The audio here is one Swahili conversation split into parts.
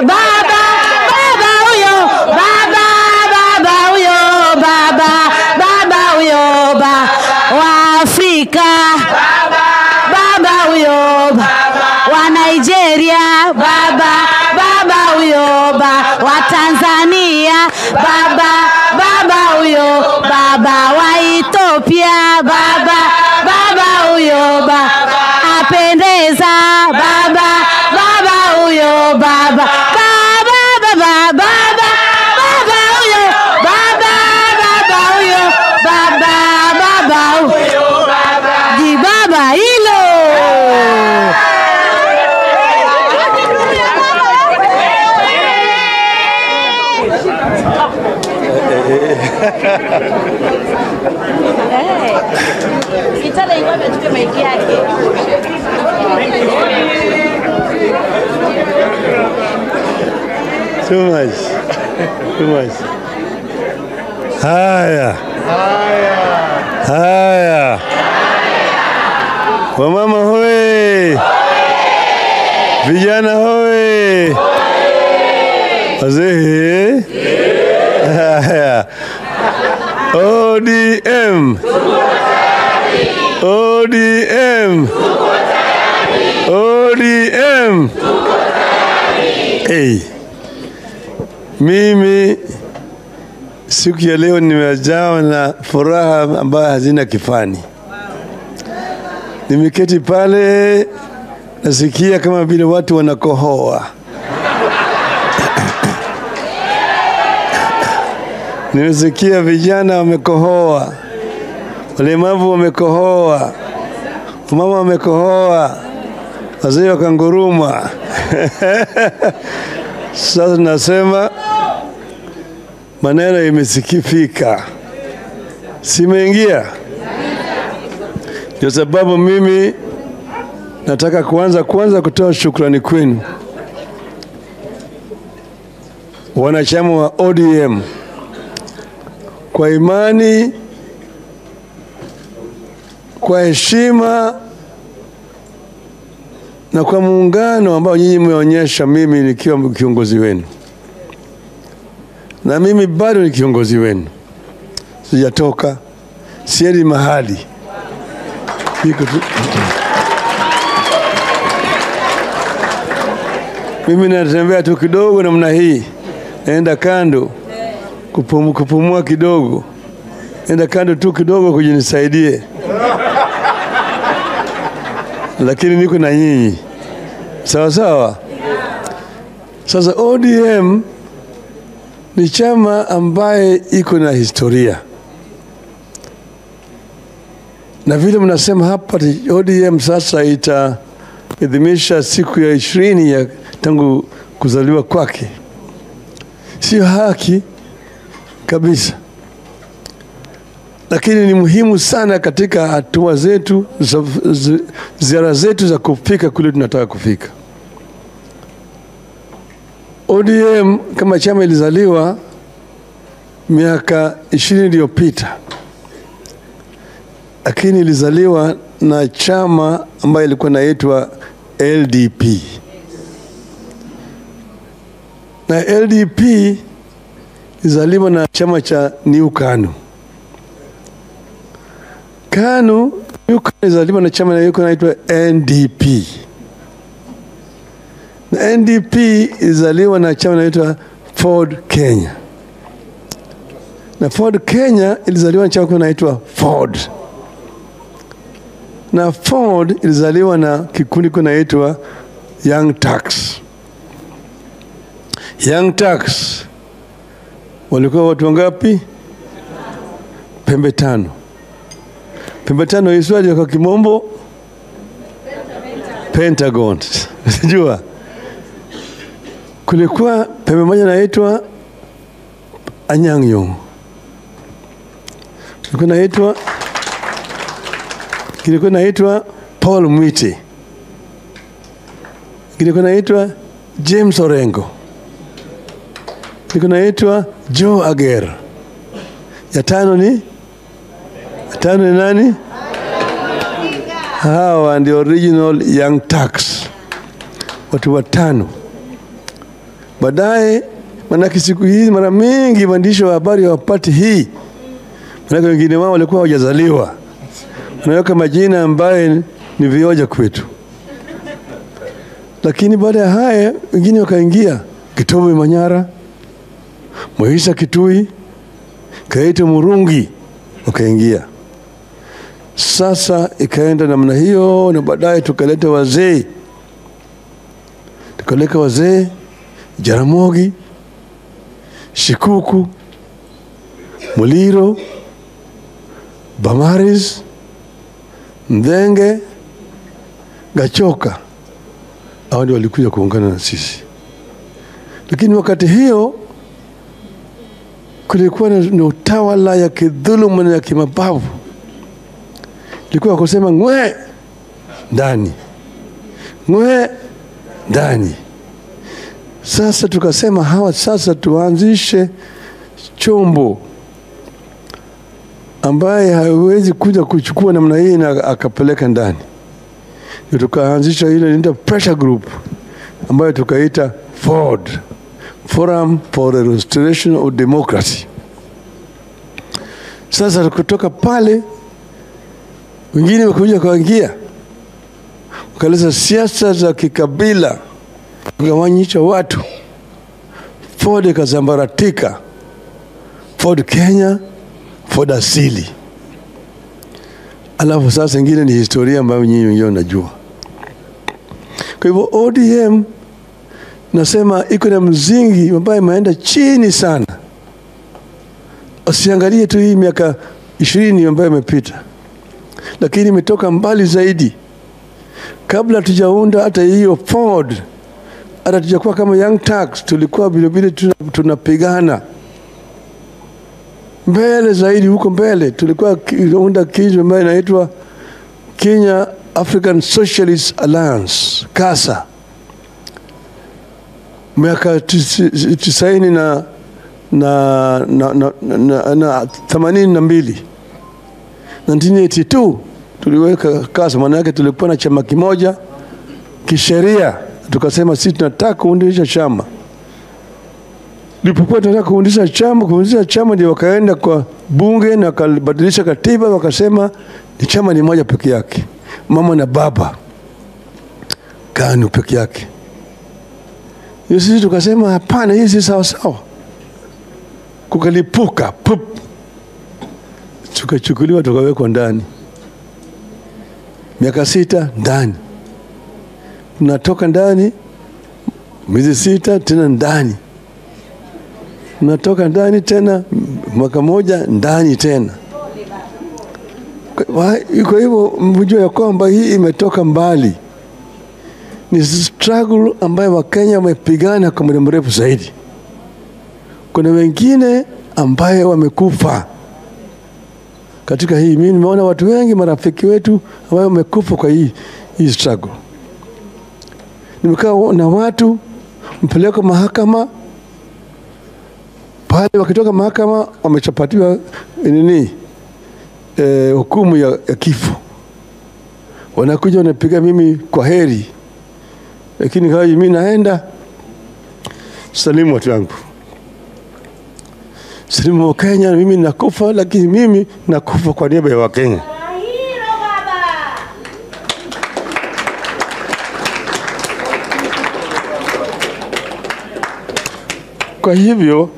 baba huyo, baba huyo, baba huyo, wa Afrika, baba huyo, wa Nigeria, baba huyo, wa Tanzania, baba huyo, wa Ethiopia, baba huyo, apendeza, baba huyo, baba huyo, jibaba hilo. Kitale ingome tupe maiki yake. Too much. Haya. Wamama hoe. Vijana hoe. Wazee. Haya. ODM. Hey. Mimi siku ya leo nimejawa na furaha ambayo hazina kifani. Nimeketi pale nasikia kama vile watu wanakohoa. Nimesikia vijana wamekohoa, walemavu wamekohoa, mama wamekohoa, wazee wakanguruma. Sasa nasema maneno imesikifika, simeingia. Ndio sababu mimi nataka kwanza kutoa shukrani kwenu wanachama wa ODM kwa imani, kwa heshima na kwa muungano ambao nyinyi mmeonyesha mimi nikiwa kiongozi wenu. Na mimi bado ni kiongozi wenu. Sijatoka, siendi mahali. Mimi natembea tu kidogo namna hii. Naenda kando kupumua kidogo. Naenda kando tu kidogo kujinisaidie. Lakini niko na nyinyi. Sawa sawa. Sasa ODM ni chama ambaye iko na historia. Na vile mnasema hapa ODM sasa itaadhimisha siku ya 20 ya tangu kuzaliwa kwake. Sio haki kabisa. Lakini ni muhimu sana katika hatua zetu, ziara zetu za kufika kule tunataka kufika. ODM kama chama ilizaliwa miaka 20 iliyopita. Lakini ilizaliwa na chama ambayo ilikuwa inaitwa LDP. Na LDP ilizaliwa na chama cha New KANU. KANU ilizaliwa na chama inaitwa NDP. Na NDP ilizaliwa na chama inaitwa Ford Kenya. Na Ford Kenya ilizaliwa na chama kinaitwa Ford. Na Ford ilizaliwa na kikundi kinaitwa Young Turks. Young Turks walikuwa watu wangapi? Pembe tano. Pembe tano Israeli kwa kimombo Pentagon. Unajua? Kulikuwa pembe moja inaitwa Anyang' Nyong'o. Kilikuwa naitwa Paul Mwite. Kilikuwa naitwa James Orengo. Kilikuwa naitwa Joe Ager. Ya tano ni nani? Hawa ndio original Young Turks. Watu watano. Baadaye manake siku hizi mara mingi waandishi wa habari hawapati hii. Manake wengine wao walikuwa hawajazaliwa. Wanaweka majina ambaye ni vioja kwetu. Lakini baada ya haya wengine wakaingia. Kitobe Manyara, Moisa Kitui, Kaito Murungi wakaingia. Sasa ikaenda namna hiyo, na baadaye tukaleta wazee. Tukaleka wazee Jaramogi, Shikuku, Muliro, Bamaris, Mdenge, Gachoka. Hao ndio walikuja kuungana na sisi. Lakini wakati hiyo kulikuwa na utawala ya kidhuluma na ya kimabavu. Ilikuwa kusema ngwe ndani, ngwe ndani. Sasa tukasema hawa sasa tuanzishe chombo ambaye hawezi kuja kuchukua namna hii na akapeleka ndani. Tukaanzisha ile inaitwa pressure group ambayo tukaita FORD, Forum for the Restoration of Democracy. Sasa kutoka pale wengine wakaja kuingia, wakaleta siasa za kikabila, kugawanyisha watu. FORD ikazambaratika, FORD Kenya, FORD asili. Alafu sasa ingine ni historia ambayo nyinyi wenyewe mnajua. Kwa hivyo ODM nasema iko na mzingi ambayo imeenda chini sana. Usiangalie tu hii miaka 20 ambayo imepita, lakini imetoka mbali zaidi. Kabla tujaunda hata hiyo FORD, hata tujakuwa kama Young Turks, tulikuwa vile tunapigana mbele zaidi. Huko mbele tulikuwa kuunda kitu ambayo inaitwa Kenya African Socialist Alliance, KASA. Miaka 90 na 82, 1982 tuliweka KASA. Maana yake tulikuwa na chama kimoja kisheria, tukasema sisi tunataka kuundisha chama. Lipokuwa tunataka kuundisha chama ndio wakaenda kwa bunge na wakabadilisha katiba, wakasema ni chama ni moja peke yake, mama na baba, KANU peke yake. Sisi tukasema hapana, hii si sawa sawa. Kukalipuka pup, tukachukuliwa tukawekwa ndani. Miaka 6 ndani, tunatoka ndani miezi 6 tena ndani, tunatoka ndani tena mwaka moja ndani tena. Kwa hivyo mjue ya kwamba hii imetoka mbali. Ni struggle ambayo Wakenya wamepigana kwa muda mrefu zaidi. Kuna wengine ambaye wamekufa katika hii. Mimi nimeona watu wengi, marafiki wetu ambao wamekufa kwa hii struggle. Nimekaa na watu mpeleka mahakama, pale wakitoka mahakama wamechapatiwa hukumu ya kifo. Wanakuja wanapiga mimi kwa heri. Lakini kwa mimi naenda salimu watu wangu, salimu wa Kenya, mimi nakufa, lakini mimi nakufa kwa niaba ya Wakenya. Kwa hivyo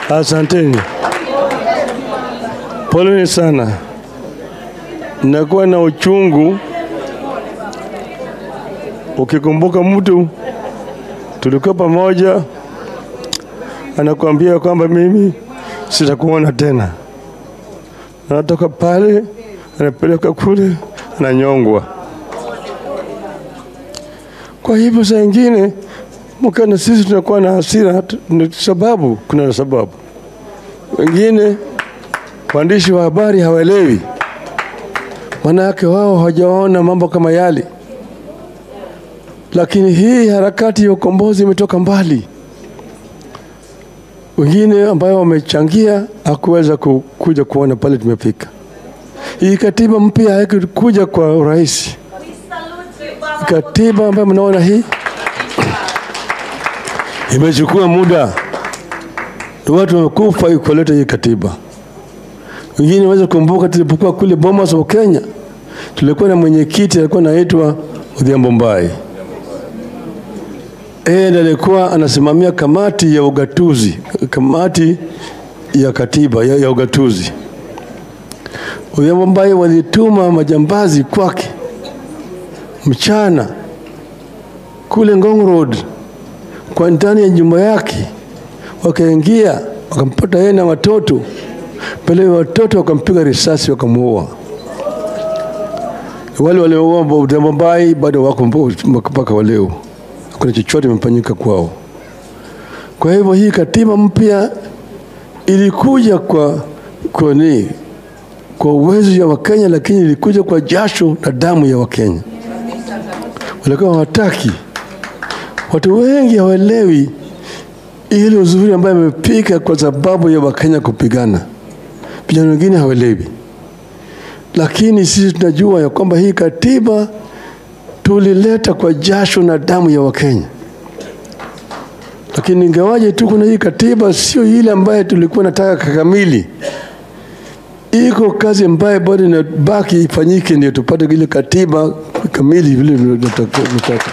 asanteni. Poleni sana. Nakuwa na uchungu ukikumbuka mtu tulikuwa pamoja anakuambia kwamba mimi sitakuona tena. Anatoka pale, anapeleka kule, ananyongwa. Kwa hivyo saa nyingine mkana sisi tunakuwa na hasira sababu kuna sababu. wengine waandishi wa habari hawaelewi, manake wao hawajaona mambo kama yale. Lakini hii harakati ya ukombozi imetoka mbali. Wengine ambao wamechangia hakuweza kuja kuona pale tumefika. Hii katiba mpya haikuja kwa urahisi. Katiba ambayo mnaona hii imechukua muda. Watu wamekufa kuleta hii katiba. Wengine wanaweza kumbuka tulipokuwa kule Bomas wa Kenya, tulikuwa na mwenyekiti alikuwa anaitwa Odhiambo Mbai. Ndiye alikuwa anasimamia kamati ya ugatuzi, kamati ya katiba ya ugatuzi. Odhiambo Mbai walituma majambazi kwake mchana kule Ngong Road kwa ndani ya nyumba yake, wakaingia wakampata yeye na watoto. Pale watoto wakampiga risasi wakamuua. Wale walioua Odhiambo Mbai bado wako mpaka waleo. Kuna chochote kimefanyika kwao. Kwa hivyo hii katiba mpya ilikuja kwa uwezo ya Wakenya, lakini ilikuja kwa jasho na damu ya Wakenya. Walikuwa hawataki. Watu wengi hawaelewi ile uzuri ambayo imepika kwa sababu ya Wakenya kupigana. Vijana wengine hawaelewi. Lakini sisi tunajua ya kwamba hii katiba tulileta kwa jasho na damu ya Wakenya. Lakini ingawaje tu kuna hii katiba sio ile ambayo tulikuwa nataka kamili. Iko kazi ambayo bado inabaki ifanyike ndio tupate ile katiba kamili vile tunataka.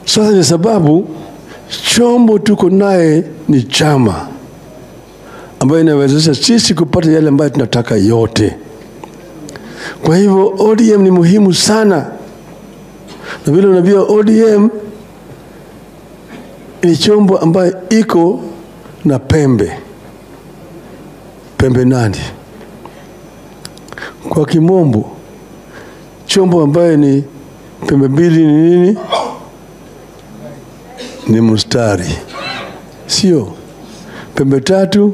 Sasa ni sababu chombo tuko naye ni chama ambayo inawezesha sisi kupata yale ambayo tunataka yote. Kwa hivyo ODM ni muhimu sana. Na vile unajua ODM ni chombo ambayo iko na pembe 8. Kwa kimombo chombo ambayo ni pembe 2 ni nini? Ni mstari. Sio. Pembe 3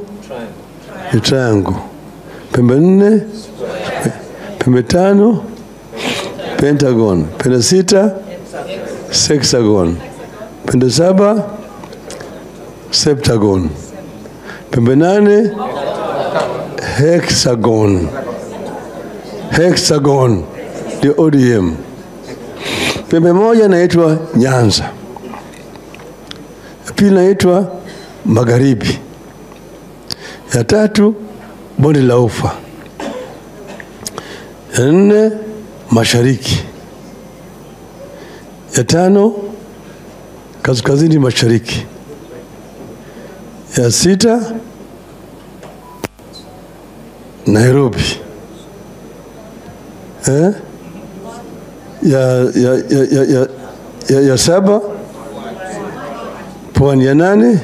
ni triangle. Pembe 4 pembe 5 pentagon. Pembe 6 hexagon. Pembe 7 septagon. Pembe 8 hexagon. Hexagon ndio ODM. Pembe 1 inaitwa Nyanza. Ya pili inaitwa Magharibi. Ya 3 Bonde la Ufa. Ya 4 Mashariki. Ya 5 Kaskazini Mashariki. Ya 6 Nairobi. Ya 7 Pwani. Ya 8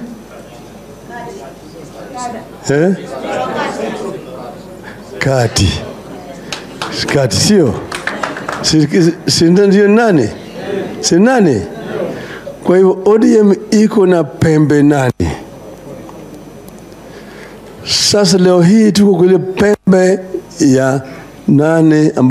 Kati sio? Si ndio 8? Si 8? Kwa hivyo ODM iko na pembe 8. Sasa leo hii tuko kule pembe ya 8